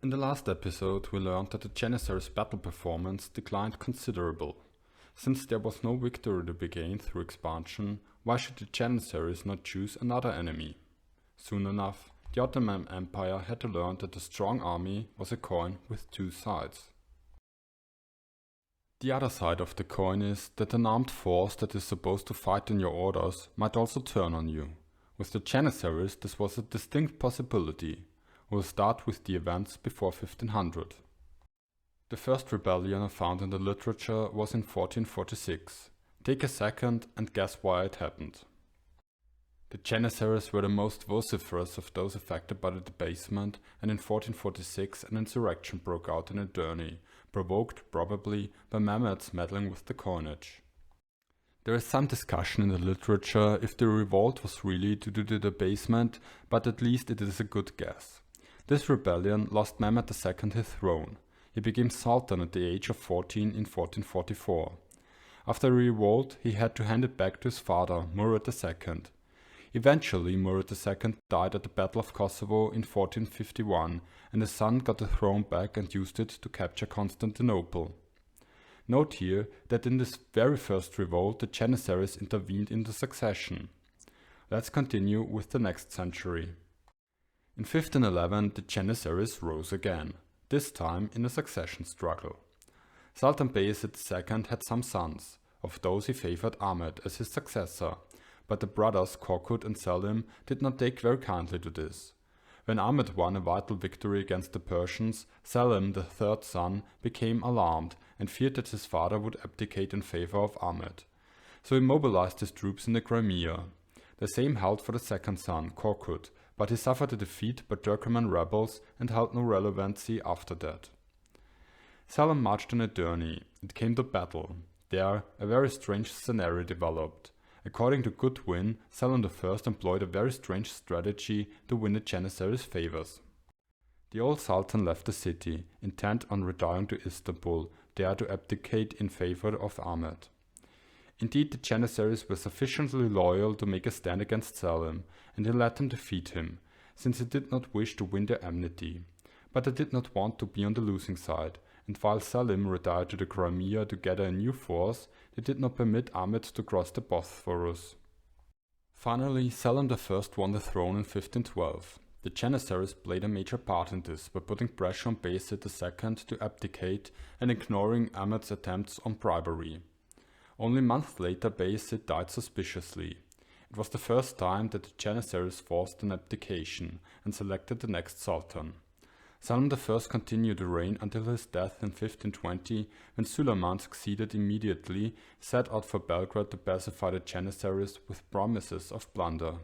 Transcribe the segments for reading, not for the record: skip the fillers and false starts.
In the last episode we learned that the Janissaries' battle performance declined considerable. Since there was no victory to be gained through expansion, why should the Janissaries not choose another enemy? Soon enough, the Ottoman Empire had to learn that a strong army was a coin with two sides. The other side of the coin is that an armed force that is supposed to fight in your orders might also turn on you. With the Janissaries this was a distinct possibility. We'll start with the events before 1500. The first rebellion found in the literature was in 1446. Take a second and guess why it happened. The Janissaries were the most vociferous of those affected by the debasement, and in 1446 an insurrection broke out in Edirne, provoked probably by Mehmed's meddling with the coinage. There is some discussion in the literature if the revolt was really due to the debasement, but at least it is a good guess. This rebellion lost Mehmed II his throne. He became Sultan at the age of 14 in 1444. After the revolt he had to hand it back to his father, Murad II. Eventually Murad II died at the Battle of Kosovo in 1451 and his son got the throne back and used it to capture Constantinople. Note here that in this very first revolt the Janissaries intervened in the succession. Let's continue with the next century. In 1511 the Janissaries rose again, this time in a succession struggle. Sultan Bayezid II had some sons. Of those he favored Ahmed as his successor, but the brothers Korkut and Selim did not take very kindly to this. When Ahmed won a vital victory against the Persians, Selim, the third son, became alarmed and feared that his father would abdicate in favor of Ahmed. So he mobilized his troops in the Crimea. The same held for the second son, Korkut, but he suffered a defeat by Turkoman rebels and held no relevancy after that. Selim marched on Edirne. It came to battle. There, a very strange scenario developed. According to Goodwin, Selim I employed a very strange strategy to win the Janissaries' favors. The old Sultan left the city, intent on retiring to Istanbul, there to abdicate in favor of Ahmed. Indeed, the Janissaries were sufficiently loyal to make a stand against Selim, and he let them defeat him, since he did not wish to win their enmity. But they did not want to be on the losing side, and while Selim retired to the Crimea to gather a new force, they did not permit Ahmed to cross the Bosphorus. Finally, Selim I won the throne in 1512. The Janissaries played a major part in this by putting pressure on Bayezid II to abdicate and ignoring Ahmed's attempts on bribery. Only a month later Bayezid died suspiciously. It was the first time that the Janissaries forced an abdication and selected the next Sultan. Selim I continued to reign until his death in 1520, when Suleiman succeeded immediately, set out for Belgrade to pacify the Janissaries with promises of plunder.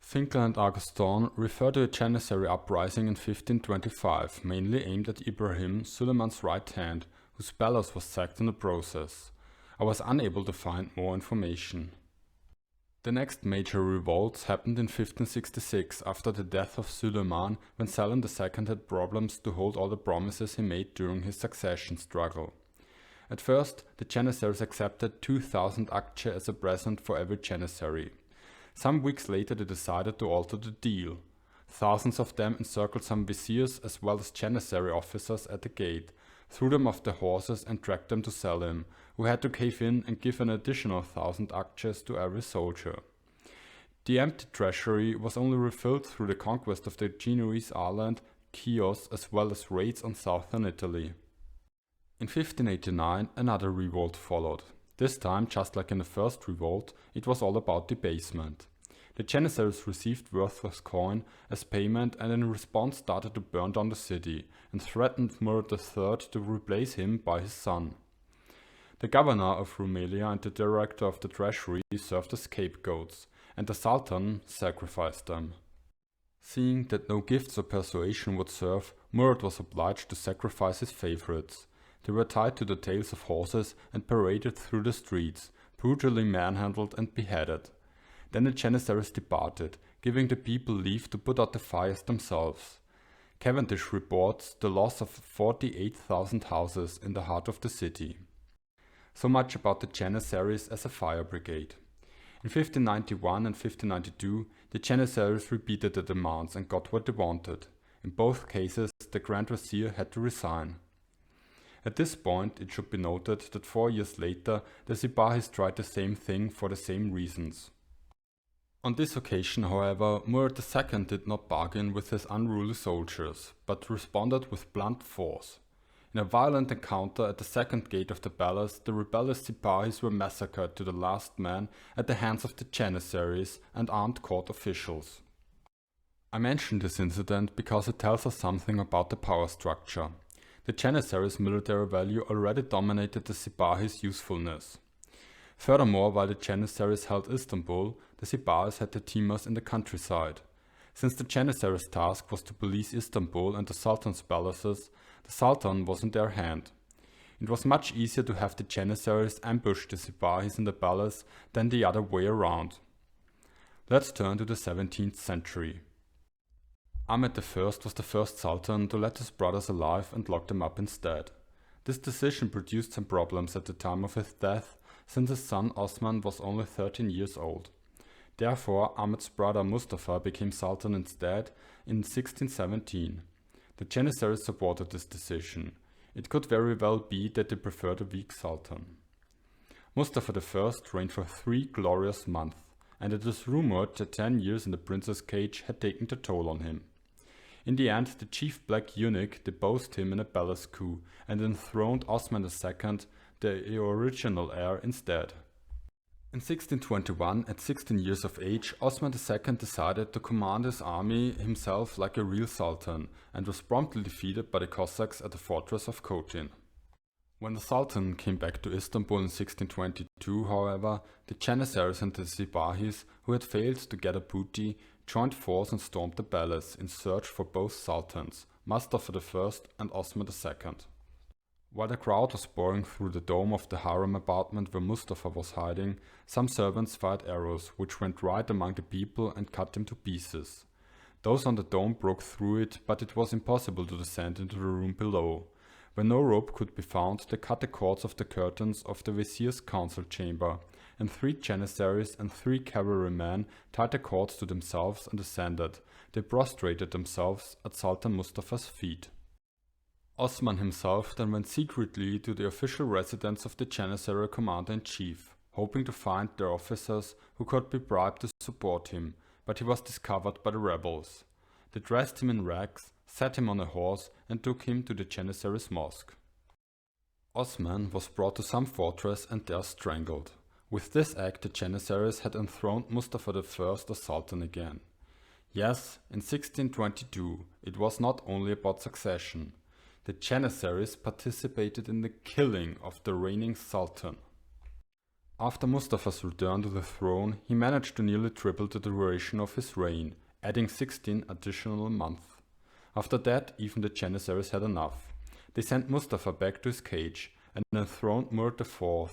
Finkler and Augustin refer to a Janissary uprising in 1525, mainly aimed at Ibrahim, Suleiman's right hand, whose palace was sacked in the process. I was unable to find more information. The next major revolts happened in 1566 after the death of Suleiman, when Selim II had problems to hold all the promises he made during his succession struggle. At first, the Janissaries accepted 2,000 akçe as a present for every Janissary. Some weeks later they decided to alter the deal. Thousands of them encircled some viziers as well as Janissary officers at the gate, threw them off their horses and dragged them to Selim, who had to cave in and give an additional 1,000 akçes to every soldier. The empty treasury was only refilled through the conquest of the Genoese island, Chios, as well as raids on southern Italy. In 1589 another revolt followed. This time, just like in the first revolt, it was all about debasement. The Janissaries received worthless coin as payment and in response started to burn down the city and threatened Murad III to replace him by his son. The governor of Rumelia and the director of the treasury served as scapegoats, and the Sultan sacrificed them. Seeing that no gifts or persuasion would serve, Murad was obliged to sacrifice his favorites. They were tied to the tails of horses and paraded through the streets, brutally manhandled and beheaded. Then the Janissaries departed, giving the people leave to put out the fires themselves. Cavendish reports the loss of 48,000 houses in the heart of the city. So much about the Janissaries as a fire brigade. In 1591 and 1592, the Janissaries repeated their demands and got what they wanted. In both cases, the Grand Vizier had to resign. At this point, it should be noted that 4 years later, the Sipahis tried the same thing for the same reasons. On this occasion, however, Murad II did not bargain with his unruly soldiers, but responded with blunt force. In a violent encounter at the second gate of the palace, the rebellious Sipahis were massacred to the last man at the hands of the Janissaries and armed court officials. I mention this incident because it tells us something about the power structure. The Janissaries' military value already dominated the Sipahis' usefulness. Furthermore, while the Janissaries held Istanbul, the Sipahis had their teamers in the countryside. Since the Janissaries' task was to police Istanbul and the Sultan's palaces, the Sultan was in their hand. It was much easier to have the Janissaries ambush the Sipahis in the palace than the other way around. Let's turn to the 17th century. Ahmed I was the first Sultan to let his brothers alive and lock them up instead. This decision produced some problems at the time of his death, since his son Osman was only 13 years old. Therefore, Ahmed's brother Mustafa became Sultan instead in 1617. The Janissaries supported this decision. It could very well be that they preferred a weak Sultan. Mustafa I reigned for 3 glorious months, and it is rumored that 10 years in the prince's cage had taken their toll on him. In the end, the chief black eunuch deposed him in a palace coup and enthroned Osman II, the original heir, instead. In 1621, at 16 years of age, Osman II decided to command his army himself like a real sultan and was promptly defeated by the Cossacks at the fortress of Kotin. When the Sultan came back to Istanbul in 1622, however, the Janissaries and the Sipahis, who had failed to get a booty, joined force and stormed the palace in search for both sultans, Mustafa I and Osman II. While the crowd was pouring through the dome of the harem apartment where Mustafa was hiding, some servants fired arrows which went right among the people and cut them to pieces. Those on the dome broke through it, but it was impossible to descend into the room below. When no rope could be found, they cut the cords of the curtains of the vizier's council chamber, and 3 Janissaries and 3 cavalrymen tied the cords to themselves and ascended. They prostrated themselves at Sultan Mustafa's feet. Osman himself then went secretly to the official residence of the Janissary commander-in-chief, hoping to find their officers who could be bribed to support him, but he was discovered by the rebels. They dressed him in rags, set him on a horse and took him to the Janissaries' mosque. Osman was brought to some fortress and there strangled. With this act, the Janissaries had enthroned Mustafa I as Sultan again. Yes, in 1622 it was not only about succession. The Janissaries participated in the killing of the reigning Sultan. After Mustafa's return to the throne, he managed to nearly triple the duration of his reign, adding 16 additional months. After that, even the Janissaries had enough. They sent Mustafa back to his cage and enthroned Murad IV,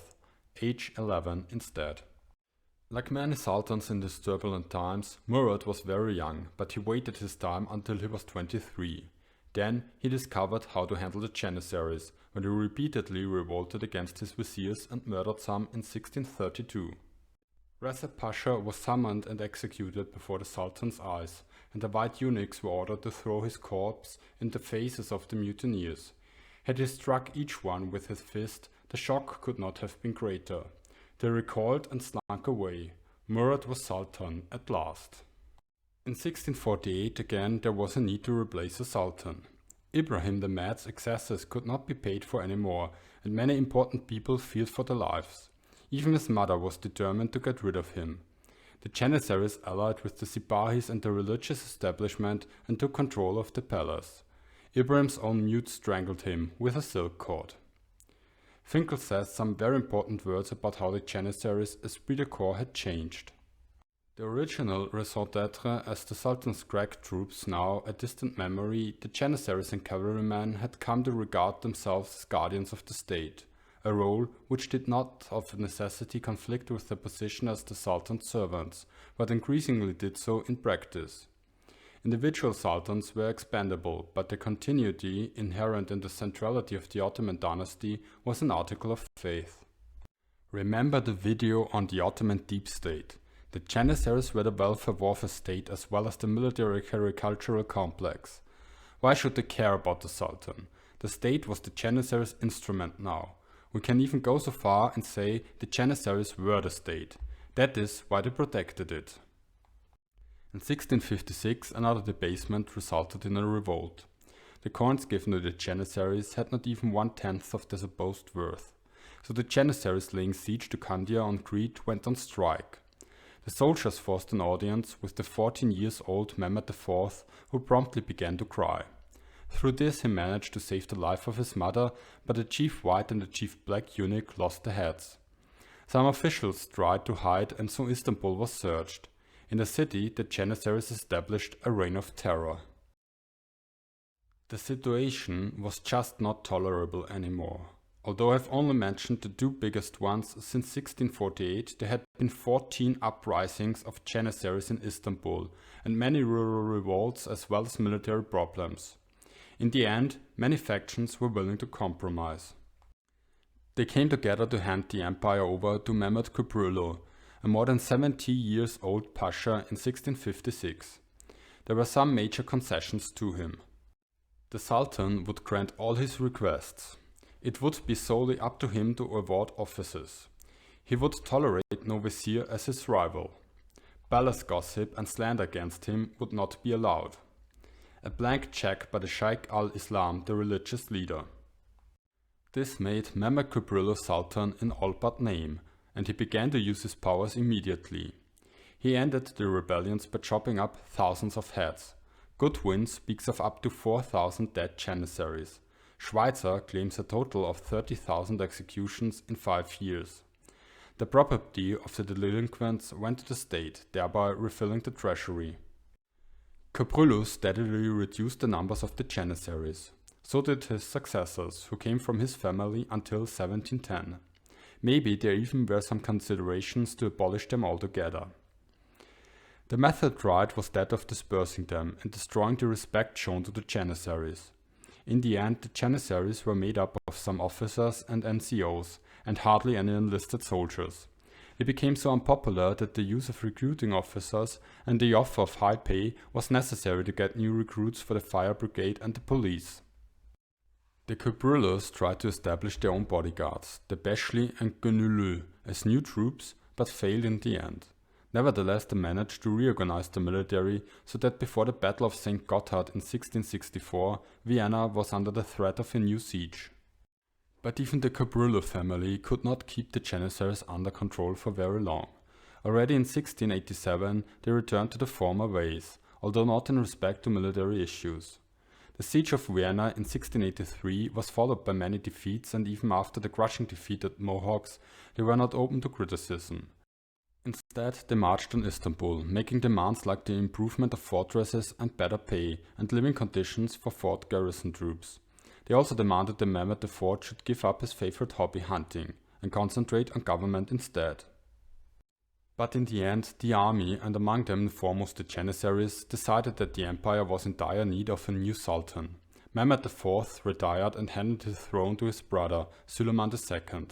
age 11, instead. Like many sultans in these turbulent times, Murad was very young, but he waited his time until he was 23. Then he discovered how to handle the Janissaries, when he repeatedly revolted against his viziers and murdered some in 1632. Recep Pasha was summoned and executed before the Sultan's eyes, and the white eunuchs were ordered to throw his corpse in the faces of the mutineers. Had he struck each one with his fist, the shock could not have been greater. They recoiled and slunk away. Murad was Sultan at last. In 1648 again there was a need to replace a Sultan. Ibrahim the Mad's excesses could not be paid for anymore, and many important people feared for their lives. Even his mother was determined to get rid of him. The Janissaries allied with the Sipahis and the religious establishment and took control of the palace. Ibrahim's own mute strangled him with a silk cord. Finkel says some very important words about how the Janissaries' esprit de corps had changed. The original raison d'etre as the Sultan's crack troops, now a distant memory, the Janissaries and cavalrymen had come to regard themselves as guardians of the state, a role which did not of necessity conflict with their position as the Sultan's servants, but increasingly did so in practice. Individual sultans were expendable, but the continuity inherent in the centrality of the Ottoman dynasty was an article of faith. Remember the video on the Ottoman deep state. The Janissaries were the welfare warfare state as well as the military agricultural complex. Why should they care about the Sultan? The state was the Janissaries' instrument now. We can even go so far and say the Janissaries were the state. That is why they protected it. In 1656 another debasement resulted in a revolt. The coins given to the Janissaries had not even 1/10 of their supposed worth. So the Janissaries laying siege to Candia on Crete went on strike. The soldiers forced an audience with the 14-year-old Mehmed IV, who promptly began to cry. Through this he managed to save the life of his mother, but the chief white and the chief black eunuch lost their heads. Some officials tried to hide and so Istanbul was searched. In the city the Janissaries established a reign of terror. The situation was just not tolerable anymore. Although I've only mentioned the two biggest ones, since 1648 there had been 14 uprisings of Janissaries in Istanbul and many rural revolts as well as military problems. In the end, many factions were willing to compromise. They came together to hand the empire over to Mehmed Köprülü, a more than 70 years old pasha in 1656. There were some major concessions to him. The Sultan would grant all his requests. It would be solely up to him to award offices. He would tolerate no vizier as his rival. Palace gossip and slander against him would not be allowed. A blank check by the Sheikh al-Islam, the religious leader. This made Mehmed Köprülü Sultan in all but name, and he began to use his powers immediately. He ended the rebellions by chopping up thousands of heads. Goodwin speaks of up to 4,000 dead Janissaries. Schweitzer claims a total of 30,000 executions in 5 years. The property of the delinquents went to the state, thereby refilling the treasury. Köprülü steadily reduced the numbers of the Janissaries. So did his successors, who came from his family until 1710. Maybe there even were some considerations to abolish them altogether. The method tried was that of dispersing them and destroying the respect shown to the Janissaries. In the end, the Janissaries were made up of some officers and NCOs, and hardly any enlisted soldiers. They became so unpopular that the use of recruiting officers and the offer of high pay was necessary to get new recruits for the fire brigade and the police. The Köprülüs tried to establish their own bodyguards, the Beşli and Gönüllü, as new troops, but failed in the end. Nevertheless, they managed to reorganize the military so that before the Battle of St. Gotthard in 1664, Vienna was under the threat of a new siege. But even the Köprülü family could not keep the Janissaries under control for very long. Already in 1687 they returned to the former ways, although not in respect to military issues. The siege of Vienna in 1683 was followed by many defeats, and even after the crushing defeat at Mohawks, they were not open to criticism. Instead, they marched on Istanbul, making demands like the improvement of fortresses and better pay and living conditions for fort garrison troops. They also demanded that Mehmed IV should give up his favorite hobby, hunting, and concentrate on government instead. But in the end, the army, and among them foremost the Janissaries, decided that the empire was in dire need of a new sultan. Mehmed IV retired and handed his throne to his brother, Süleyman II.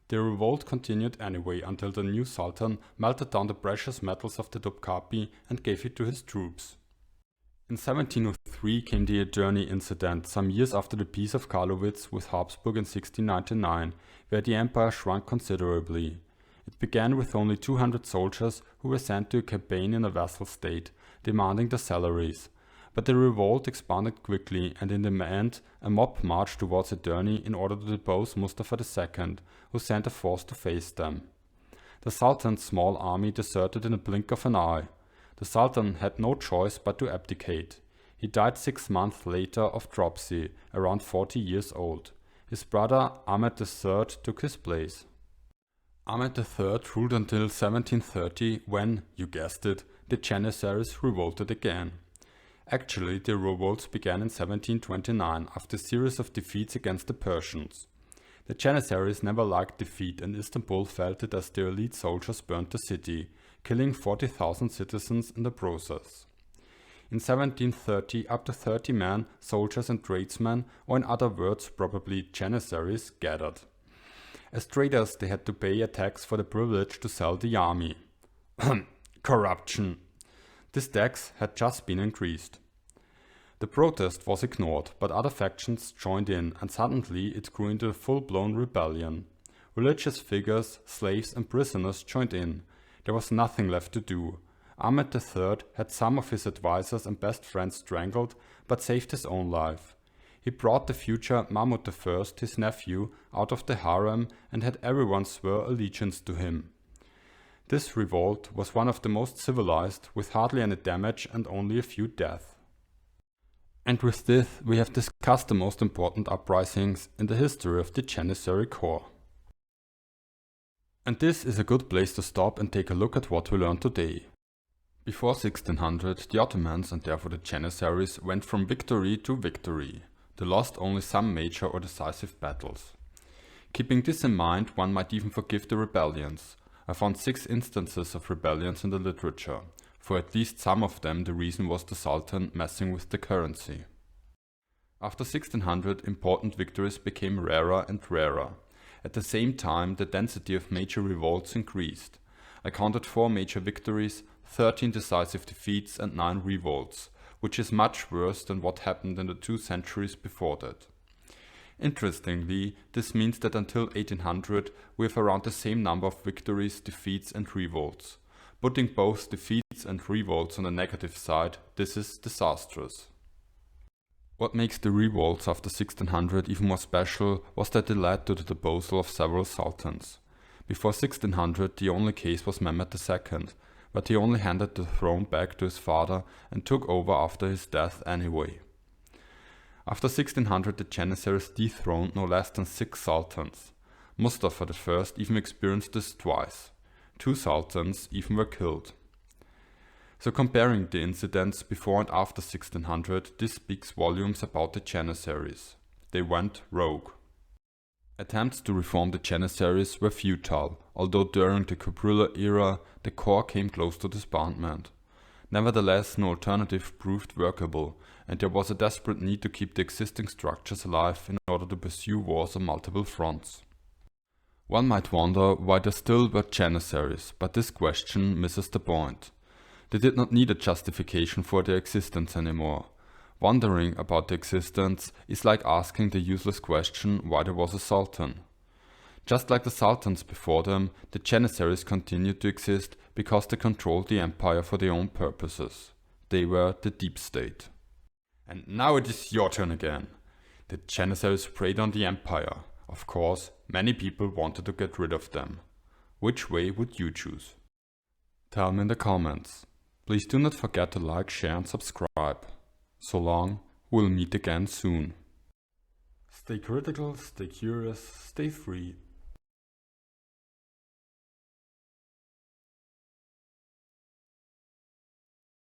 The revolt continued anyway until the new sultan melted down the precious metals of the Topkapi and gave it to his troops. In 1703 came the Edirne incident, some years after the Peace of Karlowitz with Habsburg in 1699, where the empire shrunk considerably. It began with only 200 soldiers who were sent to a campaign in a vassal state, demanding their salaries. But the revolt expanded quickly, and in the end a mob marched towards Edirne in order to depose Mustafa II, who sent a force to face them. The Sultan's small army deserted in a blink of an eye. The Sultan had no choice but to abdicate. He died 6 months later of dropsy, around 40 years old. His brother Ahmed III took his place. Ahmed III ruled until 1730 when, you guessed it, the Janissaries revolted again. Actually, the revolts began in 1729 after a series of defeats against the Persians. The Janissaries never liked defeat, and Istanbul felt it as their elite soldiers burned the city, killing 40,000 citizens in the process. In 1730, up to 30 men, soldiers and tradesmen, or in other words probably Janissaries, gathered. As traders they had to pay a tax for the privilege to sell the army. Corruption. This tax had just been increased. The protest was ignored, but other factions joined in, and suddenly it grew into a full-blown rebellion. Religious figures, slaves and prisoners joined in. There was nothing left to do. Ahmed III had some of his advisors and best friends strangled, but saved his own life. He brought the future Mahmud I, his nephew, out of the harem and had everyone swear allegiance to him. This revolt was one of the most civilized, with hardly any damage and only a few deaths. And with this, we have discussed the most important uprisings in the history of the Janissary Corps. And this is a good place to stop and take a look at what we learned today. Before 1600, the Ottomans and therefore the Janissaries went from victory to victory. They lost only some major or decisive battles. Keeping this in mind, one might even forgive the rebellions. I found 6 instances of rebellions in the literature. For at least some of them the reason was the Sultan messing with the currency. After 1600, important victories became rarer and rarer. At the same time, the density of major revolts increased. I counted 4 major victories, 13 decisive defeats and 9 revolts, which is much worse than what happened in the 2 centuries before that. Interestingly, this means that until 1800 we have around the same number of victories, defeats and revolts. Putting both defeats and revolts on the negative side, this is disastrous. What makes the revolts after 1600 even more special was that they led to the deposal of several sultans. Before 1600 the only case was Mehmed II, but he only handed the throne back to his father and took over after his death anyway. After 1600 the Janissaries dethroned no less than 6 sultans. Mustafa I even experienced this twice. 2 sultans even were killed. So comparing the incidents before and after 1600, this speaks volumes about the Janissaries. They went rogue. Attempts to reform the Janissaries were futile, although during the Kubrulla era the corps came close to disbandment. Nevertheless, no alternative proved workable, and there was a desperate need to keep the existing structures alive in order to pursue wars on multiple fronts. One might wonder why there still were Janissaries, but this question misses the point. They did not need a justification for their existence anymore. Wondering about their existence is like asking the useless question why there was a sultan. Just like the sultans before them, the Janissaries continued to exist because they controlled the empire for their own purposes. They were the deep state. And now it is your turn again. The Janissaries preyed on the empire. Of course, many people wanted to get rid of them. Which way would you choose? Tell me in the comments. Please do not forget to like, share and subscribe. So long, we'll meet again soon. Stay critical, stay curious, stay free.